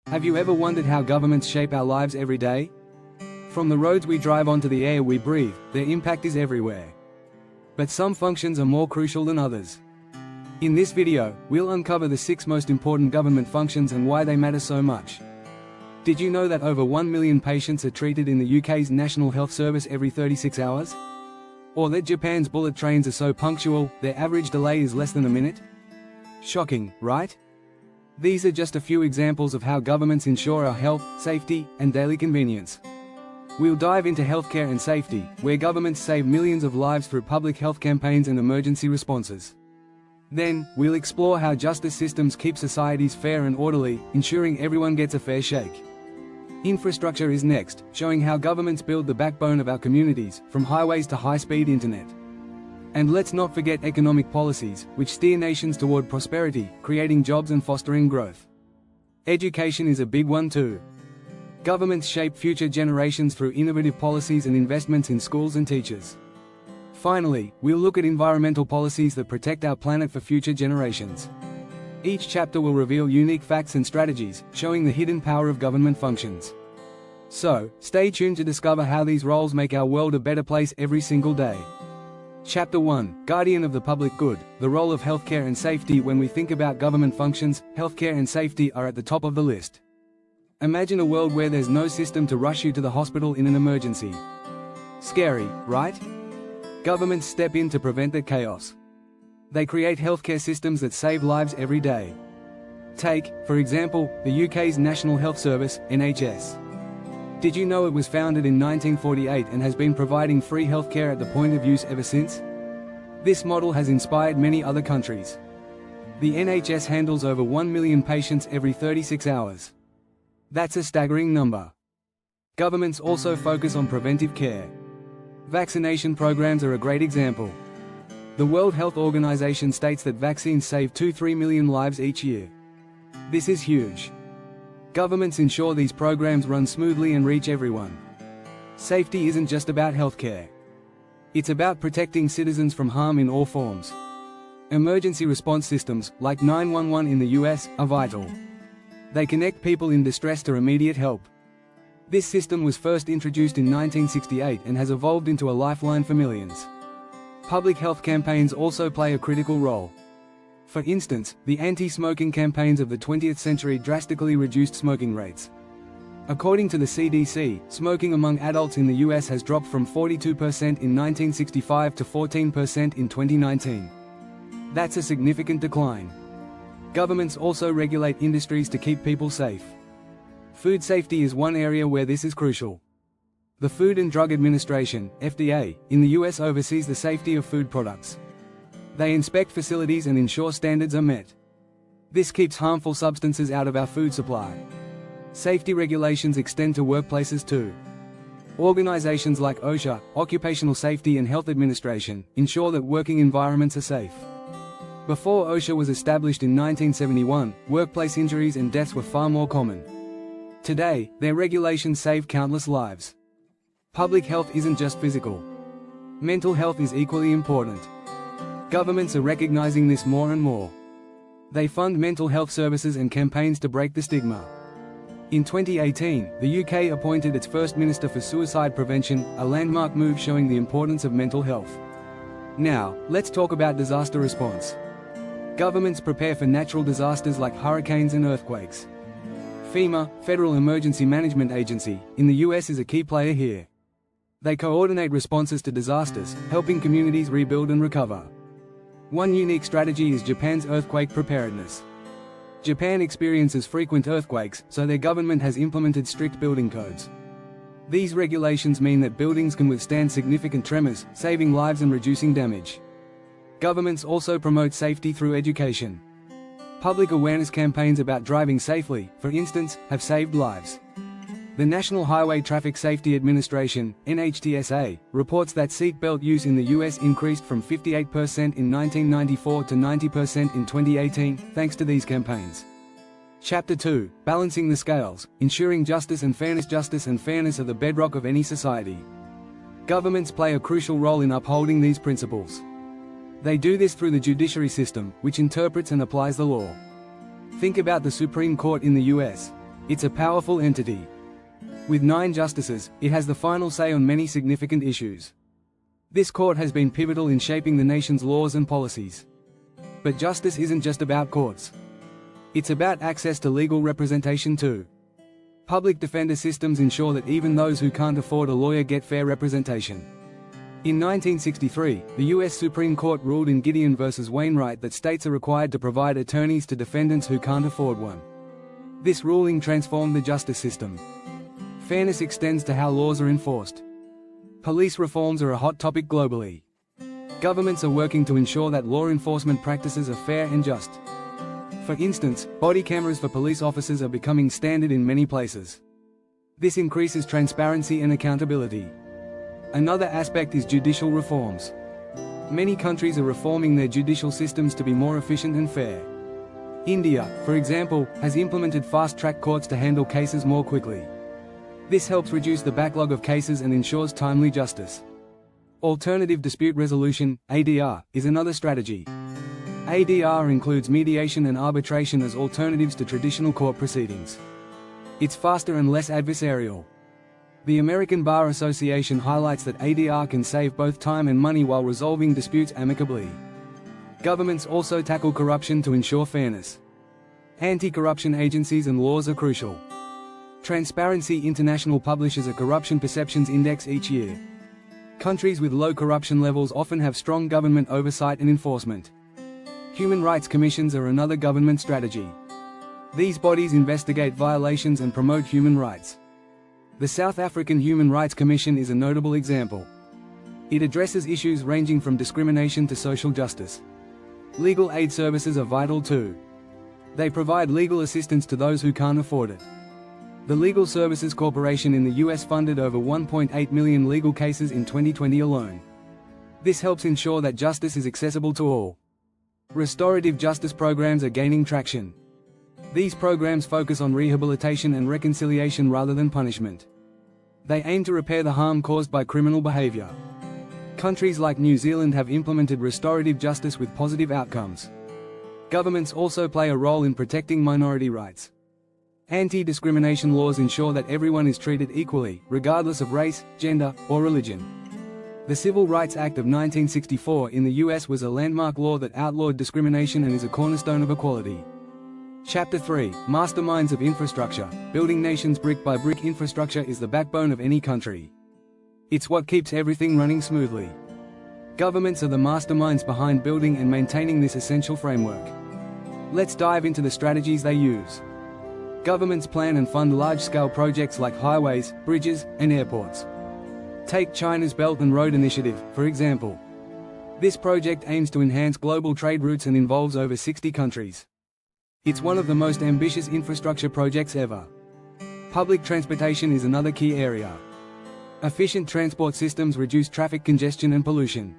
Have you ever wondered how governments shape our lives every day? From the roads we drive on to the air we breathe, their impact is everywhere. But some functions are more crucial than others. In this video, we'll uncover the 6 most important government functions and why they matter so much. Did you know that over 1 million patients are treated in the UK's National Health Service every 36 hours? Or that Japan's bullet trains are so punctual, their average delay is less than a minute? Shocking, right? These are just a few examples of how governments ensure our health, safety, and daily convenience. We'll dive into healthcare and safety, where governments save millions of lives through public health campaigns and emergency responses. Then, we'll explore how justice systems keep societies fair and orderly, ensuring everyone gets a fair shake. Infrastructure is next, showing how governments build the backbone of our communities, from highways to high-speed internet. And let's not forget economic policies, which steer nations toward prosperity, creating jobs and fostering growth. Education is a big one too. Governments shape future generations through innovative policies and investments in schools and teachers. Finally, we'll look at environmental policies that protect our planet for future generations. Each chapter will reveal unique facts and strategies, showing the hidden power of government functions. So, stay tuned to discover how these roles make our world a better place every single day. Chapter 1, Guardian of the Public Good, the role of healthcare and safety. When we think about government functions, healthcare and safety are at the top of the list. Imagine a world where there's no system to rush you to the hospital in an emergency. Scary, right? Governments step in to prevent that chaos. They create healthcare systems that save lives every day. Take, for example, the UK's National Health Service, NHS. Did you know it was founded in 1948 and has been providing free healthcare at the point of use ever since? This model has inspired many other countries. The NHS handles over 1 million patients every 36 hours. That's a staggering number. Governments also focus on preventive care. Vaccination programs are a great example. The World Health Organization states that vaccines save 2–3 million lives each year. This is huge. Governments ensure these programs run smoothly and reach everyone. Safety isn't just about healthcare. It's about protecting citizens from harm in all forms. Emergency response systems, like 911 in the US, are vital. They connect people in distress to immediate help. This system was first introduced in 1968 and has evolved into a lifeline for millions. Public health campaigns also play a critical role. For instance, the anti-smoking campaigns of the 20th century drastically reduced smoking rates. According to the CDC, smoking among adults in the US has dropped from 42% in 1965 to 14% in 2019. That's a significant decline. Governments also regulate industries to keep people safe. Food safety is one area where this is crucial. The Food and Drug Administration, FDA, in the US oversees the safety of food products. They inspect facilities and ensure standards are met. This keeps harmful substances out of our food supply. Safety regulations extend to workplaces too. Organizations like OSHA, Occupational Safety and Health Administration, ensure that working environments are safe. Before OSHA was established in 1971, workplace injuries and deaths were far more common. Today, their regulations save countless lives. Public health isn't just physical. Mental health is equally important. Governments are recognizing this more and more. They fund mental health services and campaigns to break the stigma. In 2018, the UK appointed its first Minister for Suicide Prevention, a landmark move showing the importance of mental health. Now, let's talk about disaster response. Governments prepare for natural disasters like hurricanes and earthquakes. FEMA, Federal Emergency Management Agency, in the US is a key player here. They coordinate responses to disasters, helping communities rebuild and recover. One unique strategy is Japan's earthquake preparedness. Japan experiences frequent earthquakes, so their government has implemented strict building codes. These regulations mean that buildings can withstand significant tremors, saving lives and reducing damage. Governments also promote safety through education. Public awareness campaigns about driving safely, for instance, have saved lives. The National Highway Traffic Safety Administration, NHTSA, reports that seatbelt use in the US increased from 58% in 1994 to 90% in 2018, thanks to these campaigns. Chapter 2, Balancing the Scales, Ensuring Justice and Fairness. Justice and fairness are the bedrock of any society. Governments play a crucial role in upholding these principles. They do this through the judiciary system, which interprets and applies the law. Think about the Supreme Court in the US. It's a powerful entity. With 9 justices, it has the final say on many significant issues. This court has been pivotal in shaping the nation's laws and policies. But justice isn't just about courts. It's about access to legal representation too. Public defender systems ensure that even those who can't afford a lawyer get fair representation. In 1963, the U.S. Supreme Court ruled in Gideon v. Wainwright that states are required to provide attorneys to defendants who can't afford one. This ruling transformed the justice system. Fairness extends to how laws are enforced. Police reforms are a hot topic globally. Governments are working to ensure that law enforcement practices are fair and just. For instance, body cameras for police officers are becoming standard in many places. This increases transparency and accountability. Another aspect is judicial reforms. Many countries are reforming their judicial systems to be more efficient and fair. India, for example, has implemented fast-track courts to handle cases more quickly. This helps reduce the backlog of cases and ensures timely justice. Alternative dispute resolution, ADR, is another strategy. ADR includes mediation and arbitration as alternatives to traditional court proceedings. It's faster and less adversarial. The American Bar Association highlights that ADR can save both time and money while resolving disputes amicably. Governments also tackle corruption to ensure fairness. Anti-corruption agencies and laws are crucial. Transparency International publishes a corruption perceptions index each year. Countries with low corruption levels often have strong government oversight and enforcement. Human rights commissions are another government strategy. These bodies investigate violations and promote human rights. The South African Human Rights Commission is a notable example. It addresses issues ranging from discrimination to social justice. Legal aid services are vital too. They provide legal assistance to those who can't afford it. The Legal Services Corporation in the U.S. funded over 1.8 million legal cases in 2020 alone. This helps ensure that justice is accessible to all. Restorative justice programs are gaining traction. These programs focus on rehabilitation and reconciliation rather than punishment. They aim to repair the harm caused by criminal behavior. Countries like New Zealand have implemented restorative justice with positive outcomes. Governments also play a role in protecting minority rights. Anti-discrimination laws ensure that everyone is treated equally, regardless of race, gender, or religion. The Civil Rights Act of 1964 in the U.S. was a landmark law that outlawed discrimination and is a cornerstone of equality. Chapter 3, Masterminds of Infrastructure. Building nations brick by brick. Infrastructure is the backbone of any country. It's what keeps everything running smoothly. Governments are the masterminds behind building and maintaining this essential framework. Let's dive into the strategies they use. Governments plan and fund large-scale projects like highways, bridges, and airports. Take China's Belt and Road Initiative, for example. This project aims to enhance global trade routes and involves over 60 countries. It's one of the most ambitious infrastructure projects ever. Public transportation is another key area. Efficient transport systems reduce traffic congestion and pollution.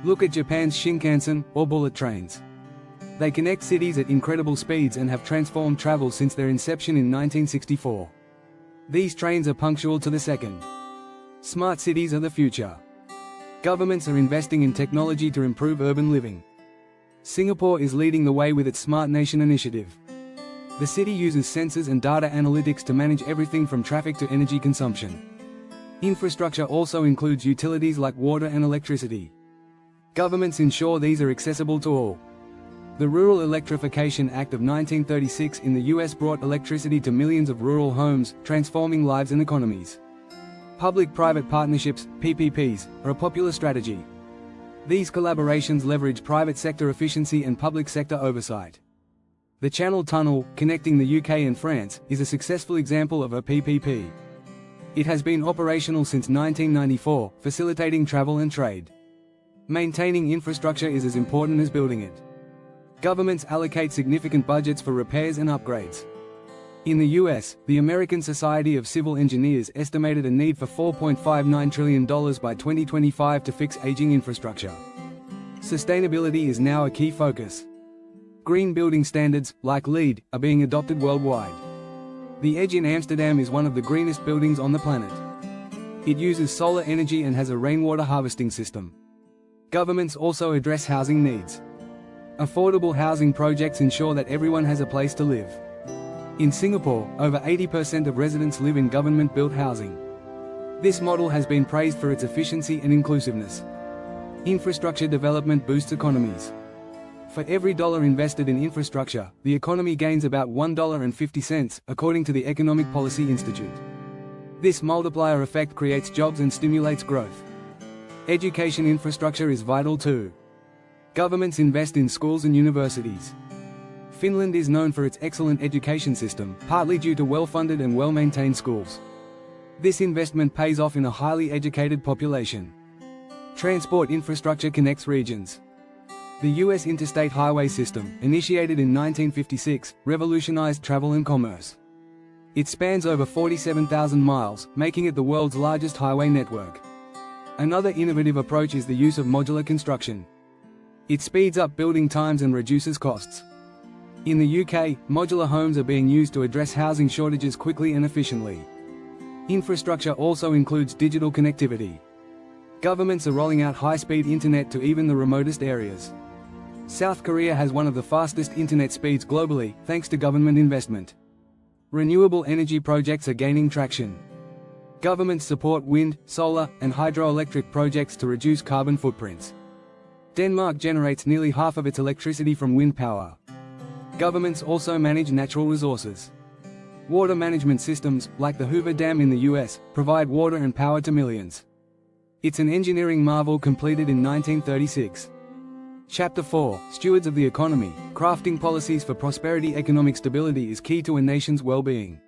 Look at Japan's Shinkansen, or bullet trains. They connect cities at incredible speeds and have transformed travel since their inception in 1964. These trains are punctual to the second. Smart cities are the future. Governments are investing in technology to improve urban living. Singapore is leading the way with its Smart Nation initiative. The city uses sensors and data analytics to manage everything from traffic to energy consumption. Infrastructure also includes utilities like water and electricity. Governments ensure these are accessible to all. The Rural Electrification Act of 1936 in the U.S. brought electricity to millions of rural homes, transforming lives and economies. Public-private partnerships, PPPs, are a popular strategy. These collaborations leverage private sector efficiency and public sector oversight. The Channel Tunnel, connecting the UK and France, is a successful example of a PPP. It has been operational since 1994, facilitating travel and trade. Maintaining infrastructure is as important as building it. Governments allocate significant budgets for repairs and upgrades. In the US, the American Society of Civil Engineers estimated a need for $4.59 trillion by 2025 to fix aging infrastructure. Sustainability is now a key focus. Green building standards, like LEED, are being adopted worldwide. The Edge in Amsterdam is one of the greenest buildings on the planet. It uses solar energy and has a rainwater harvesting system. Governments also address housing needs. Affordable housing projects ensure that everyone has a place to live. In Singapore, over 80% of residents live in government-built housing. This model has been praised for its efficiency and inclusiveness. Infrastructure development boosts economies. For every dollar invested in infrastructure, the economy gains about $1.50, according to the Economic Policy Institute. This multiplier effect creates jobs and stimulates growth. Education infrastructure is vital too. Governments invest in schools and universities. Finland is known for its excellent education system, partly due to well-funded and well-maintained schools. This investment pays off in a highly educated population. Transport infrastructure connects regions. The U.S. interstate highway system, initiated in 1956, revolutionized travel and commerce. It spans over 47,000 miles, making it the world's largest highway network. Another innovative approach is the use of modular construction. It speeds up building times and reduces costs. In the UK, modular homes are being used to address housing shortages quickly and efficiently. Infrastructure also includes digital connectivity. Governments are rolling out high-speed internet to even the remotest areas. South Korea has one of the fastest internet speeds globally, thanks to government investment. Renewable energy projects are gaining traction. Governments support wind, solar, and hydroelectric projects to reduce carbon footprints. Denmark generates nearly half of its electricity from wind power. Governments also manage natural resources. Water management systems, like the Hoover Dam in the US, provide water and power to millions. It's an engineering marvel completed in 1936. Chapter 4, Stewards of the Economy, Crafting Policies for Prosperity. Economic stability is key to a nation's well-being.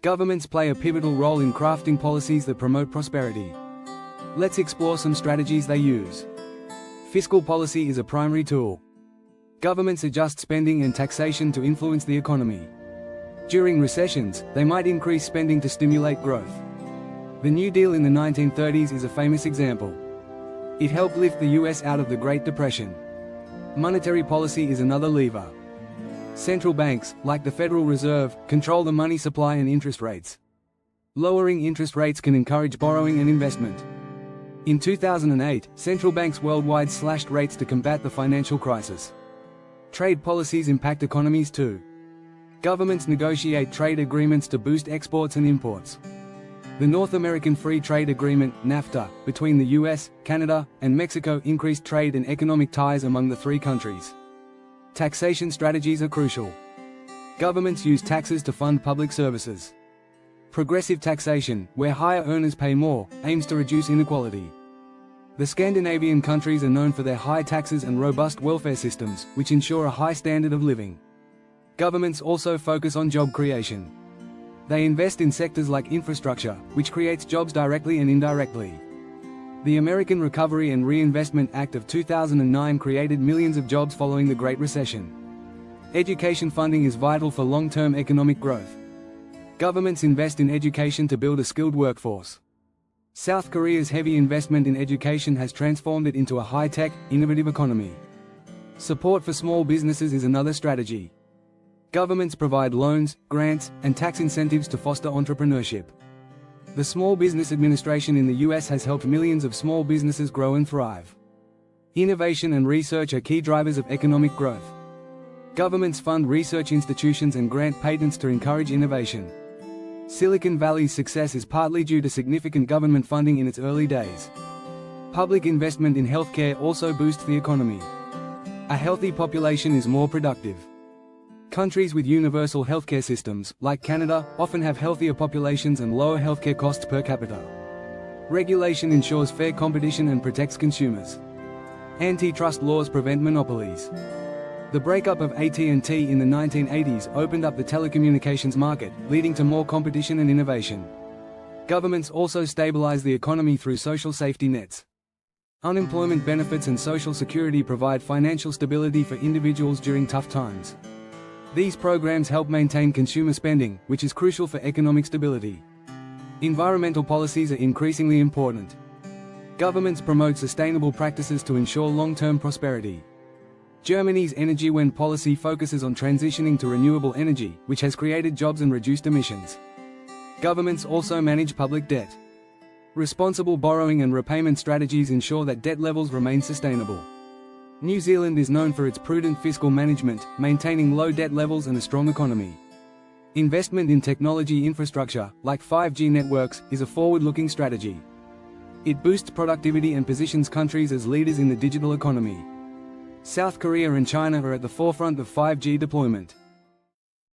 Governments play a pivotal role in crafting policies that promote prosperity. Let's explore some strategies they use. Fiscal policy is a primary tool. Governments adjust spending and taxation to influence the economy. During recessions, they might increase spending to stimulate growth. The New Deal in the 1930s is a famous example. It helped lift the US out of the Great Depression. Monetary policy is another lever. Central banks, like the Federal Reserve, control the money supply and interest rates. Lowering interest rates can encourage borrowing and investment. In 2008, central banks worldwide slashed rates to combat the financial crisis. Trade policies impact economies too. Governments negotiate trade agreements to boost exports and imports. The North American Free Trade Agreement, NAFTA, between the US, Canada, and Mexico increased trade and economic ties among the three countries. Taxation strategies are crucial. Governments use taxes to fund public services. Progressive taxation, where higher earners pay more, aims to reduce inequality. The Scandinavian countries are known for their high taxes and robust welfare systems, which ensure a high standard of living. Governments also focus on job creation. They invest in sectors like infrastructure, which creates jobs directly and indirectly. The American Recovery and Reinvestment Act of 2009 created millions of jobs following the Great Recession. Education funding is vital for long-term economic growth. Governments invest in education to build a skilled workforce. South Korea's heavy investment in education has transformed it into a high-tech, innovative economy. Support for small businesses is another strategy. Governments provide loans, grants, and tax incentives to foster entrepreneurship. The Small Business Administration in the US has helped millions of small businesses grow and thrive. Innovation and research are key drivers of economic growth. Governments fund research institutions and grant patents to encourage innovation. Silicon Valley's success is partly due to significant government funding in its early days. Public investment in healthcare also boosts the economy. A healthy population is more productive. Countries with universal healthcare systems, like Canada, often have healthier populations and lower healthcare costs per capita. Regulation ensures fair competition and protects consumers. Antitrust laws prevent monopolies. The breakup of AT&T in the 1980s opened up the telecommunications market, leading to more competition and innovation. Governments also stabilize the economy through social safety nets. Unemployment benefits and social security provide financial stability for individuals during tough times. These programs help maintain consumer spending, which is crucial for economic stability. Environmental policies are increasingly important. Governments promote sustainable practices to ensure long-term prosperity. Germany's Energiewende policy focuses on transitioning to renewable energy, which has created jobs and reduced emissions. Governments also manage public debt. Responsible borrowing and repayment strategies ensure that debt levels remain sustainable. New Zealand is known for its prudent fiscal management, maintaining low debt levels and a strong economy. Investment in technology infrastructure, like 5G networks, is a forward-looking strategy. It boosts productivity and positions countries as leaders in the digital economy. South Korea and China are at the forefront of 5G deployment.